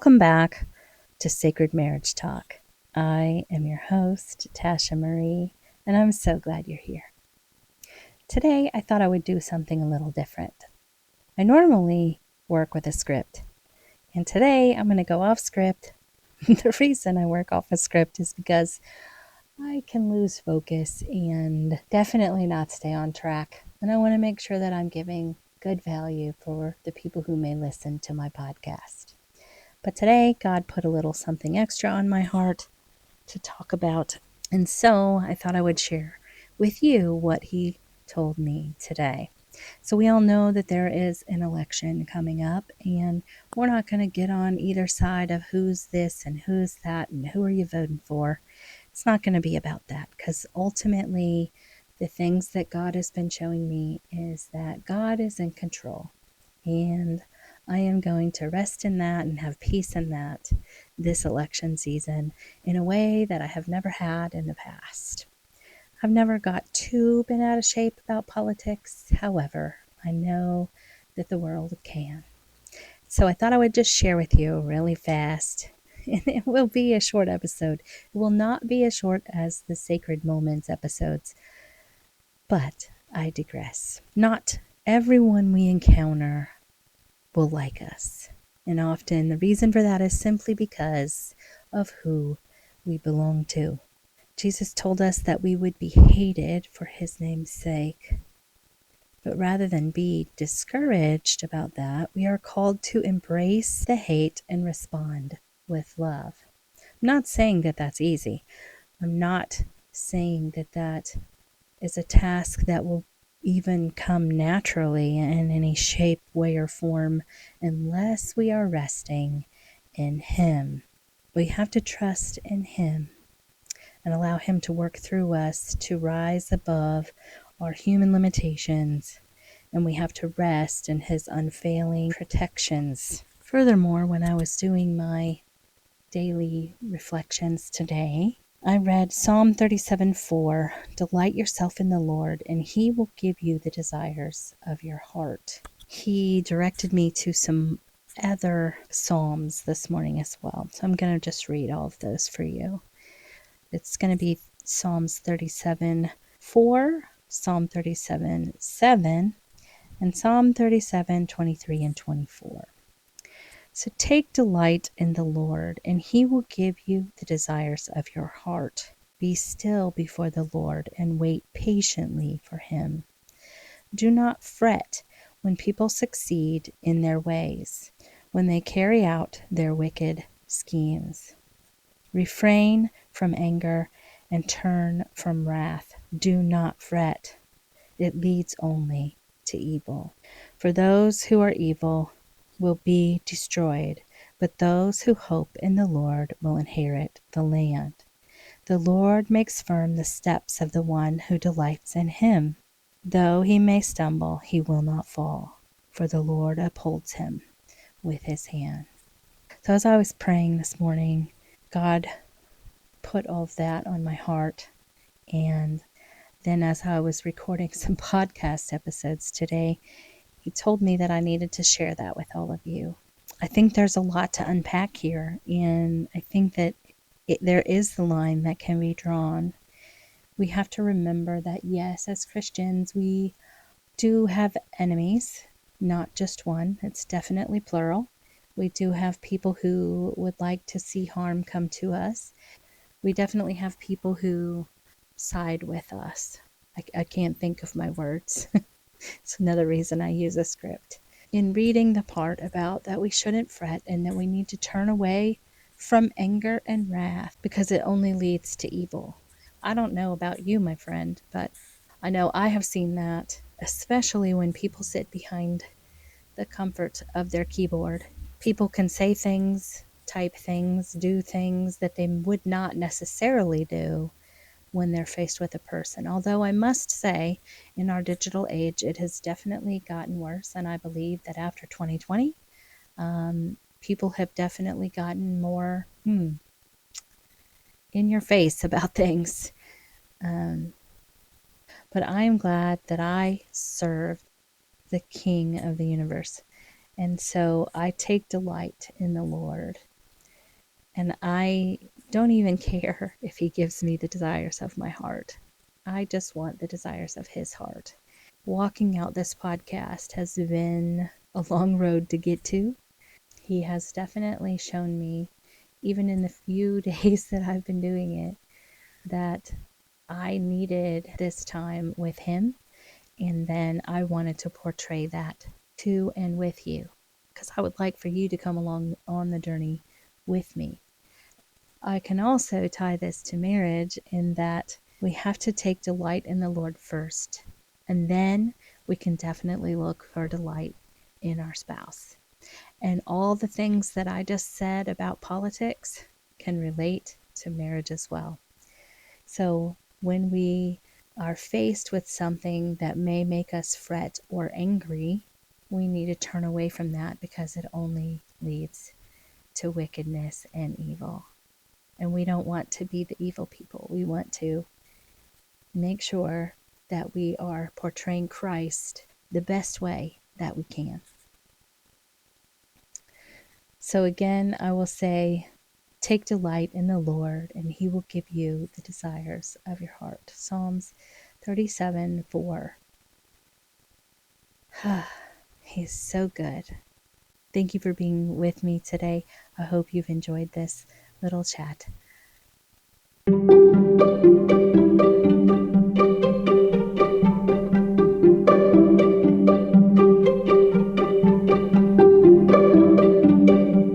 Welcome back to Sacred Marriage Talk. I am your host, Tasha Marie, and I'm so glad you're here. Today, I thought I would do something a little different. I normally work with a script, and today I'm going to go off script. The reason I work off a script is because I can lose focus and definitely not stay on track. And I want to make sure that I'm giving good value for the people who may listen to my podcast. But today, God put a little something extra on my heart to talk about. And so I thought I would share with you what He told me today. So we all know that there is an election coming up, and we're not going to get on either side of who's this and who's that and who are you voting for. It's not going to be about that, because ultimately the things that God has been showing me is that God is in control, and I am going to rest in that and have peace in that this election season in a way that I have never had in the past. I've never got too bent out of shape about politics. However, I know that the world can. So I thought I would just share with you really fast. And it will be a short episode. It will not be as short as the Sacred Moments episodes. But I digress. Not everyone we encounter will like us. And often the reason for that is simply because of who we belong to. Jesus told us that we would be hated for His name's sake. But rather than be discouraged about that, we are called to embrace the hate and respond with love. I'm not saying that that's easy. I'm not saying that that is a task that will even come naturally in any shape, way, or form unless we are resting in Him. We have to trust in Him and allow Him to work through us to rise above our human limitations, and we have to rest in His unfailing protections. Furthermore, when I was doing my daily reflections today, I read Psalm 37:4, "Delight yourself in the Lord, and He will give you the desires of your heart." He directed me to some other Psalms this morning as well. So I'm going to just read all of those for you. It's going to be Psalms 37:4, Psalm 37:7, and Psalm 37:23 and 24. So take delight in the Lord, and He will give you the desires of your heart. Be still before the Lord and wait patiently for Him. Do not fret when people succeed in their ways, when they carry out their wicked schemes. Refrain from anger and turn from wrath. Do not fret. It leads only to evil. For those who are evil will be destroyed, but those who hope in the Lord will inherit the land. The Lord makes firm the steps of the one who delights in Him. Though he may stumble, he will not fall, for the Lord upholds him with His hand. So as I was praying this morning, God put all of that on my heart, and then as I was recording some podcast episodes today, He told me that I needed to share that with all of you. I think there's a lot to unpack here, and I think that there is the line that can be drawn. We have to remember that, yes, as Christians, we do have enemies, not just one. It's definitely plural. We do have people who would like to see harm come to us. We definitely have people who side with us. I can't think of my words. It's another reason I use a script. In reading the part about that we shouldn't fret and that we need to turn away from anger and wrath because it only leads to evil. I don't know about you, my friend, but I know I have seen that, especially when people sit behind the comfort of their keyboard. People can say things, type things, do things that they would not necessarily do when they're faced with a person. Although I must say, in our digital age, it has definitely gotten worse. And I believe that after 2020, people have definitely gotten more in your face about things. But I am glad that I serve the King of the universe. And so I take delight in the Lord. And I don't even care if he gives me the desires of my heart. I just want the desires of his heart. Walking out this podcast has been a long road to get to. He has definitely shown me, even in the few days that I've been doing it, that I needed this time with him. And then I wanted to portray that to and with you, because I would like for you to come along on the journey with me. I can also tie this to marriage in that we have to take delight in the Lord first, and then we can definitely look for delight in our spouse. And all the things that I just said about politics can relate to marriage as well. So when we are faced with something that may make us fret or angry, we need to turn away from that because it only leads to wickedness and evil. And we don't want to be the evil people. We want to make sure that we are portraying Christ the best way that we can. So again, I will say, take delight in the Lord, and he will give you the desires of your heart. Psalms 37:4. He's so good. Thank you for being with me today. I hope you've enjoyed this little chat.